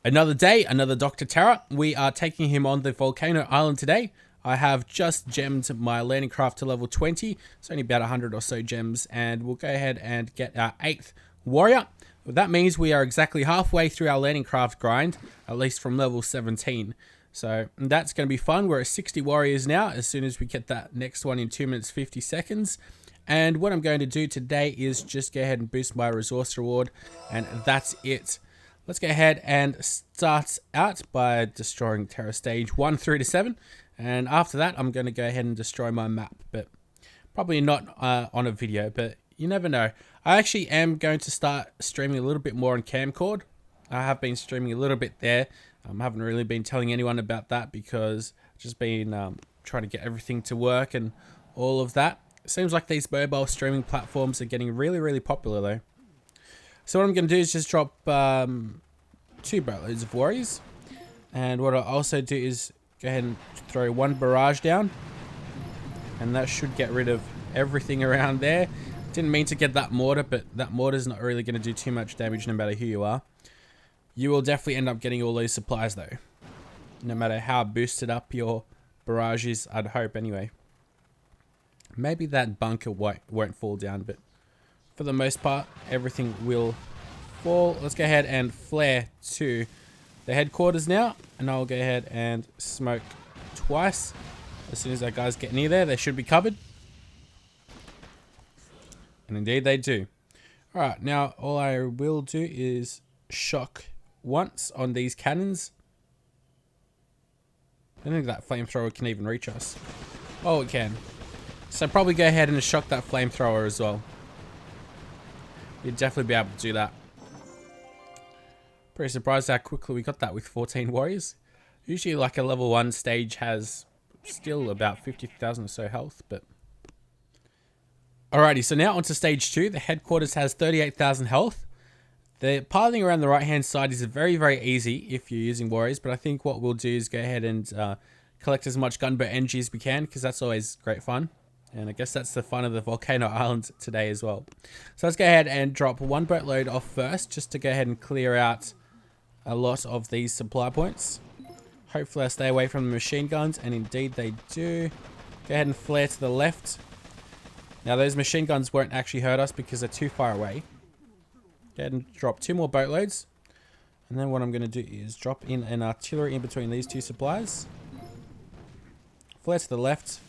Another day, another Dr. Terra. We are taking him on the Volcano Island today. I have just gemmed my landing craft to level 20. It's only about 100 or so gems, and we'll go ahead and get our 8th warrior. Well, that means we are exactly halfway through our landing craft grind, at least from level 17. So that's going to be fun. We're at 60 warriors now, as soon as we get that next one in 2 minutes 50 seconds. And what I'm going to do today is just go ahead and boost my resource reward, and that's it. Let's go ahead and start out by destroying Terra Stage 1 through to 7. And after that, I'm going to go ahead and destroy my map. But probably not on a video, but you never know. I actually am going to start streaming a little bit more on Camcord. I have been streaming a little bit there. I haven't really been telling anyone about that because I've just been trying to get everything to work and all of that. It seems like these mobile streaming platforms are getting really, really popular though. So what I'm going to do is just drop 2 boatloads of warriors. And what I'll also do is go ahead and throw 1 barrage down. And that should get rid of everything around there. Didn't mean to get that mortar, but that mortar's not really going to do too much damage no matter who you are. You will definitely end up getting all those supplies though. No matter how boosted up your barrage is, I'd hope anyway. Maybe that bunker won't fall down, but for the most part, everything will fall. Let's go ahead and flare to the headquarters now. And I'll go ahead and smoke twice. As soon as our guys get near there, they should be covered. And indeed they do. Alright, now all I will do is shock once on these cannons. I don't think that flamethrower can even reach us. Oh, it can. So probably go ahead and shock that flamethrower as well. You'd definitely be able to do that. Pretty surprised how quickly we got that with 14 warriors. Usually like a level 1 stage has still about 50,000 or so health, but... Alrighty, so now onto stage 2. The headquarters has 38,000 health. The pathing around the right hand side is very, very easy if you're using warriors, but I think what we'll do is go ahead and collect as much gunboat energy as we can, because that's always great fun. And I guess that's the fun of the Volcano Island today as well. So let's go ahead and drop 1 boatload off first, just to go ahead and clear out a lot of these supply points. Hopefully I stay away from the machine guns, and indeed they do. Go ahead and flare to the left. Now those machine guns won't actually hurt us because they're too far away. Go ahead and drop 2 more boatloads. And then what I'm going to do is drop in an artillery in between these 2 supplies. Flare to the left.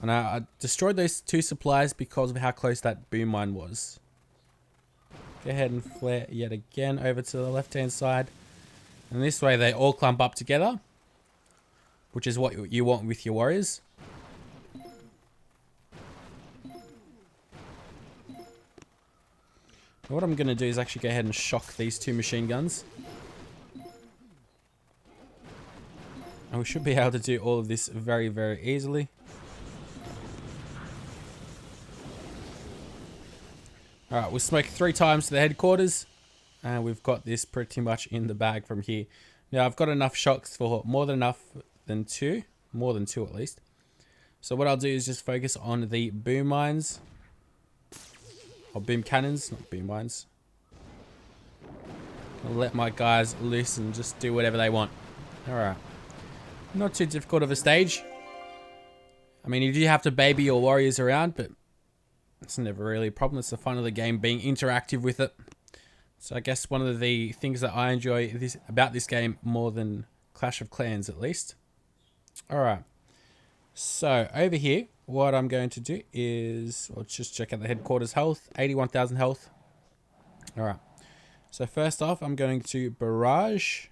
And I destroyed those 2 supplies because of how close that boom mine was. Go ahead and flare yet again over to the left hand side. And this way they all clump up together, which is what you want with your warriors. What I'm going to do is actually go ahead and shock these 2 machine guns. And we should be able to do all of this very, very easily. Alright, we'll smoke 3 times to the headquarters. And we've got this pretty much in the bag from here. Now, I've got enough shocks for more than 2. More than 2 at least. So what I'll do is just focus on the boom mines. Or boom cannons, not boom mines. I'll let my guys loose and just do whatever they want. Alright. Not too difficult of a stage. I mean, you do have to baby your warriors around, but it's never really a problem. It's the fun of the game, being interactive with it. So I guess one of the things that I enjoy about this game more than Clash of Clans, at least. Alright. So, over here, what I'm going to do is... Let's just check out the headquarters health. 81,000 health. Alright. So, first off, I'm going to barrage.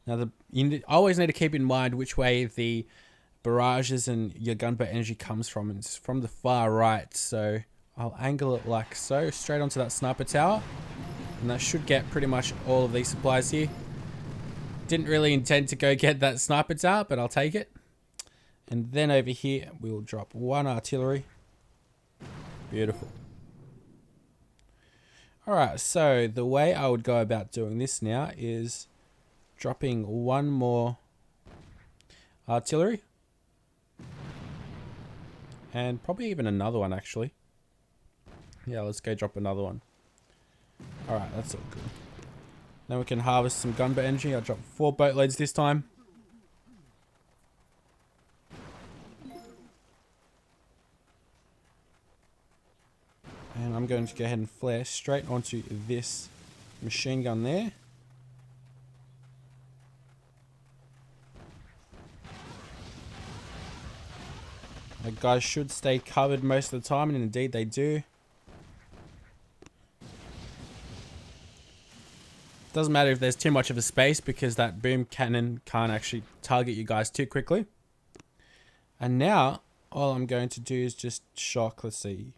Now, you always need to keep in mind which way the barrages and your gunboat energy comes from. It's from the far right. So, I'll angle it like so. Straight onto that sniper tower. And that should get pretty much all of these supplies here. Didn't really intend to go get that sniper tower, but I'll take it. And then over here, we'll drop 1 artillery. Beautiful. Alright, so the way I would go about doing this now is dropping 1 more artillery. And probably even another one, actually. Yeah, let's go drop another one. Alright, that's all good. Then we can harvest some gunboat energy. I'll drop 4 boatloads this time. And I'm going to go ahead and flare straight onto this machine gun there. The guys should stay covered most of the time, and indeed they do. Doesn't matter if there's too much of a space, because that boom cannon can't actually target you guys too quickly. And now, all I'm going to do is just shock, let's see,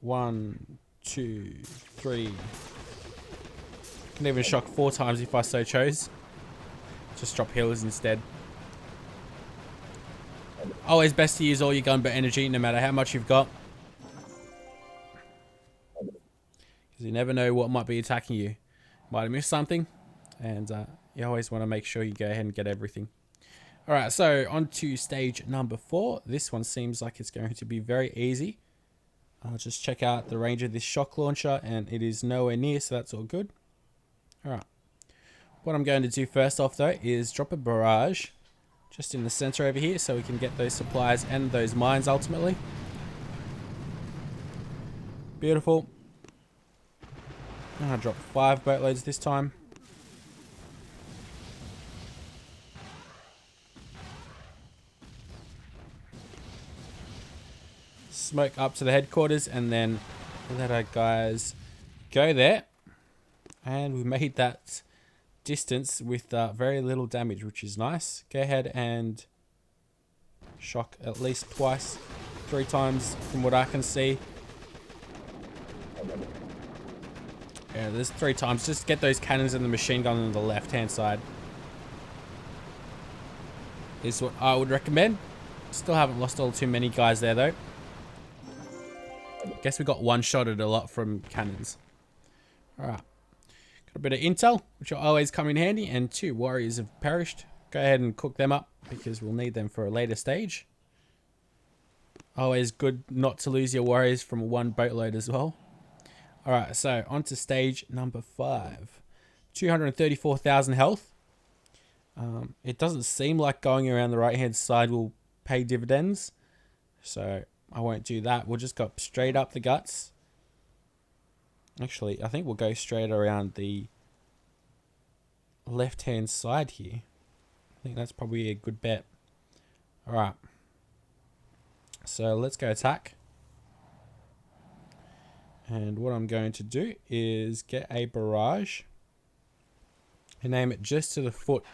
1, 2, 3. I can even shock 4 times if I so chose. Just drop healers instead. Always best to use all your gunboat energy, no matter how much you've got. Because you never know what might be attacking you. Might have missed something, and you always want to make sure you go ahead and get everything. Alright, so on to stage number 4. This one seems like it's going to be very easy. I'll just check out the range of this shock launcher, and it is nowhere near, so that's all good. Alright. What I'm going to do first off, though, is drop a barrage just in the center over here, so we can get those supplies and those mines ultimately. Beautiful. And I'll drop 5 boatloads this time. Smoke up to the headquarters, and then let our guys go there. And we made that distance with very little damage, which is nice. Go ahead and shock at least twice, 3 times from what I can see. Yeah, there's 3 times. Just get those cannons and the machine gun on the left hand side is what I would recommend. Still haven't lost all too many guys there though. Guess we got one-shotted a lot from cannons. Alright. Got a bit of intel, which will always come in handy, and 2 warriors have perished. Go ahead and cook them up, because we'll need them for a later stage. Always good not to lose your warriors from 1 boatload as well. Alright, so on to stage number 5. 234,000 health. It doesn't seem like going around the right hand side will pay dividends, so I won't do that. We'll just go straight up the guts. Actually, I think we'll go straight around the left hand side here. I think that's probably a good bet. Alright, so let's go attack. And what I'm going to do is get a barrage and aim it just to the foot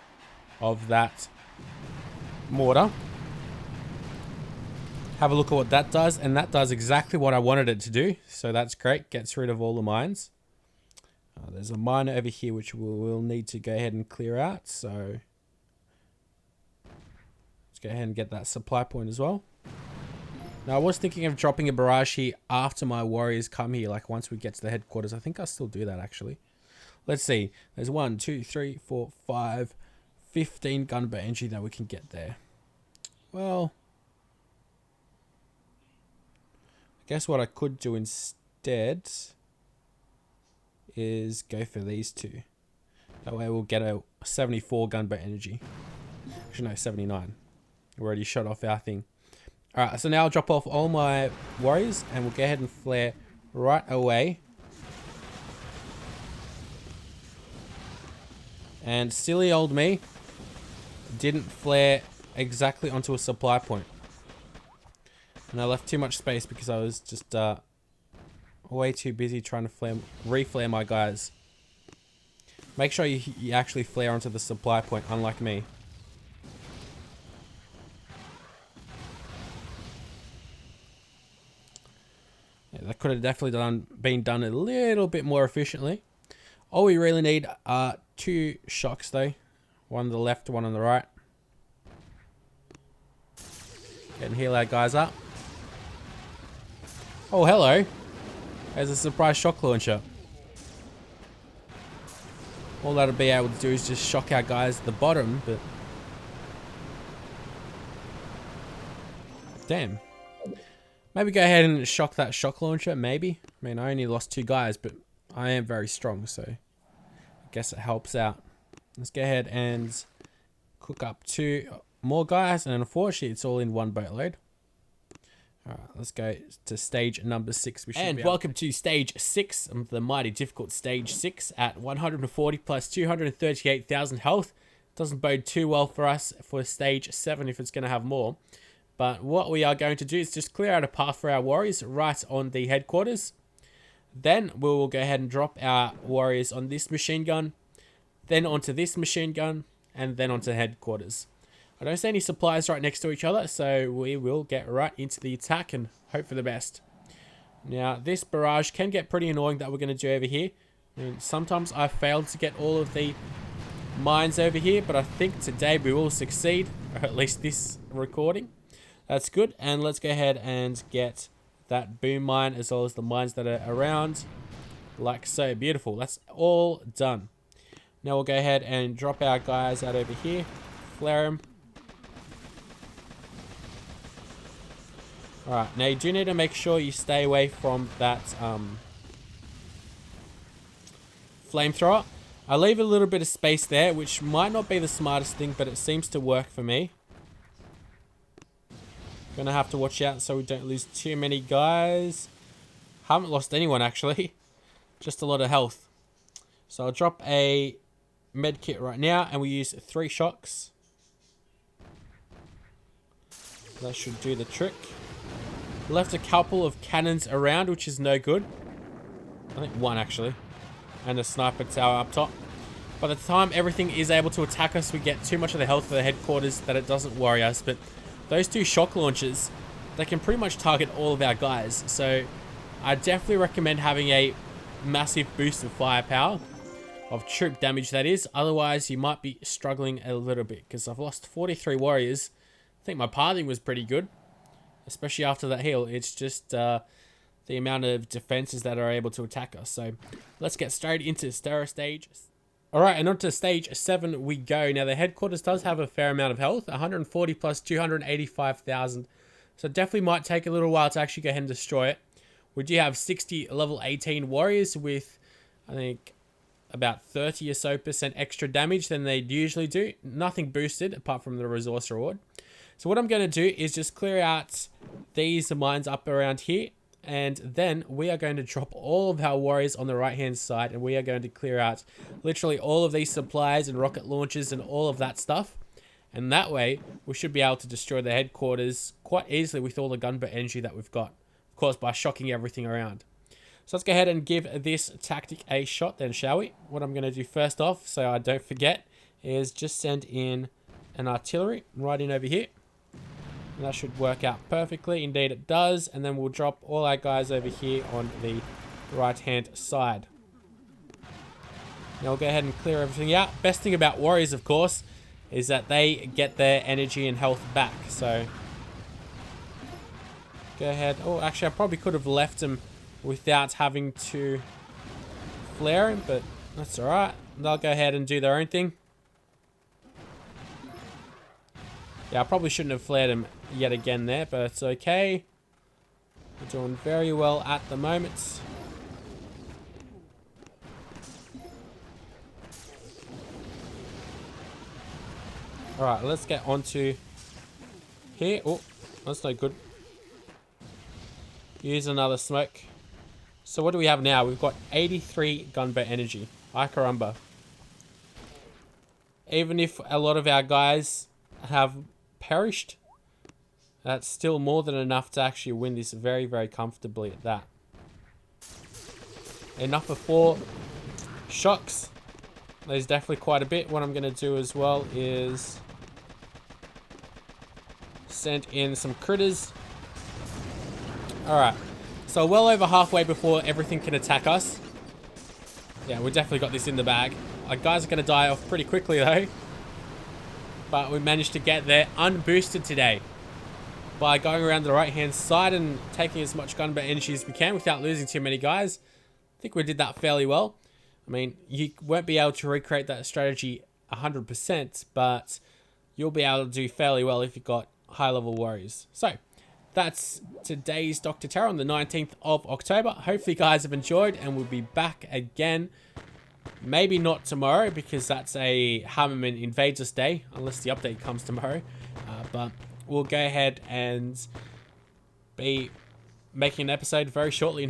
of that mortar. Have a look at what that does, and that does exactly what I wanted it to do. So that's great, gets rid of all the mines. There's a mine over here which we'll need to go ahead and clear out. So let's go ahead and get that supply point as well. Now, I was thinking of dropping a barrage here after my warriors come here, like once we get to the headquarters. I think I'll still do that, actually. Let's see. There's 1, 2, 3, 4, 5, 15 gunboat energy that we can get there. Well, I guess what I could do instead is go for these 2. That way we'll get a 74 gunboat energy. Actually, no, 79. We already shot off our thing. Alright, so now I'll drop off all my warriors, and we'll go ahead and flare right away. And silly old me didn't flare exactly onto a supply point. And I left too much space because I was just way too busy trying to reflare my guys. Make sure you actually flare onto the supply point, unlike me. That could have definitely been done a little bit more efficiently. All we really need are 2 shocks though. One on the left, one on the right. And heal our guys up. Oh, hello. There's a surprise shock launcher. All that'll be able to do is just shock our guys at the bottom, but... damn. Maybe go ahead and shock that shock launcher, maybe. I mean, I only lost 2 guys, but I am very strong, so... I Guess it helps out. Let's go ahead and cook up 2 more guys, and unfortunately it's all in one boat load. Alright, let's go to stage number 6. And welcome to stage 6 of the mighty difficult stage 6 at 140 plus 238,000 health. Doesn't bode too well for us for stage 7 if it's going to have more. But what we are going to do is just clear out a path for our warriors right on the headquarters. Then we will go ahead and drop our warriors on this machine gun, then onto this machine gun, and then onto headquarters. I don't see any supplies right next to each other, so we will get right into the attack and hope for the best. Now, this barrage can get pretty annoying that we're going to do over here. I mean, sometimes I've failed to get all of the mines over here, but I think today we will succeed, or at least this recording. That's good, and let's go ahead and get that boom mine as well as the mines that are around, like so. Beautiful. That's all done. Now we'll go ahead and drop our guys out over here, flare them. Alright, now you do need to make sure you stay away from that flamethrower. I leave a little bit of space there, which might not be the smartest thing, but it seems to work for me. Gonna have to watch out so we don't lose too many guys. Haven't lost anyone actually, just a lot of health. So I'll drop a medkit right now, and we use 3 shocks. That should do the trick. Left a couple of cannons around, which is no good. I think 1 actually. And a sniper tower up top. By the time everything is able to attack us, we get too much of the health for the headquarters that it doesn't worry us. But those 2 shock launchers, they can pretty much target all of our guys. So I definitely recommend having a massive boost of firepower. Of troop damage, that is. Otherwise, you might be struggling a little bit. Because I've lost 43 warriors. I think my pathing was pretty good. Especially after that heal. It's just the amount of defenses that are able to attack us. So let's get straight into stage. Alright, and on to stage 7 we go. Now the headquarters does have a fair amount of health. 140 plus 285,000. So it definitely might take a little while to actually go ahead and destroy it. We do have 60 level 18 warriors with, I think, about 30 or so % extra damage than they'd usually do. Nothing boosted apart from the resource reward. So what I'm going to do is just clear out these mines up around here. And then we are going to drop all of our warriors on the right hand side. And we are going to clear out literally all of these supplies and rocket launchers and all of that stuff. And that way we should be able to destroy the headquarters quite easily with all the gunboat energy that we've got. Of course, by shocking everything around. So let's go ahead and give this tactic a shot then, shall we? What I'm going to do first off, so I don't forget, is just send in an artillery right in over here. And that should work out perfectly. Indeed it does. And then we'll drop all our guys over here on the right hand side. Now we'll go ahead and clear everything out. Best thing about warriors, of course, is that they get their energy and health back. So go ahead. Oh, actually I probably could have left them without having to flare him, but that's alright. They'll go ahead and do their own thing. Yeah, I probably shouldn't have flared him yet again there, but it's okay. We're doing very well at the moment. Alright, let's get on to here. Oh, that's no good. Use another smoke. So what do we have now? We've got 83 gunboat energy. Ay caramba. Even if a lot of our guys have perished, that's still more than enough to actually win this very, very comfortably at that. Enough of 4 shocks. There's definitely quite a bit. What I'm going to do as well is send in some critters. Alright. So well over halfway before everything can attack us. Yeah, we definitely got this in the bag. Our guys are going to die off pretty quickly though. But we managed to get there unboosted today. By going around the right hand side and taking as much gunboat energy as we can without losing too many guys. I think we did that fairly well. I mean, you won't be able to recreate that strategy 100%, but you'll be able to do fairly well if you've got high level warriors. So, that's today's Dr. Terror on the 19th of October. Hopefully you guys have enjoyed, and we'll be back again Maybe not tomorrow, because that's a Hammerman invades us day, unless the update comes tomorrow. But we'll go ahead and be making an episode very shortly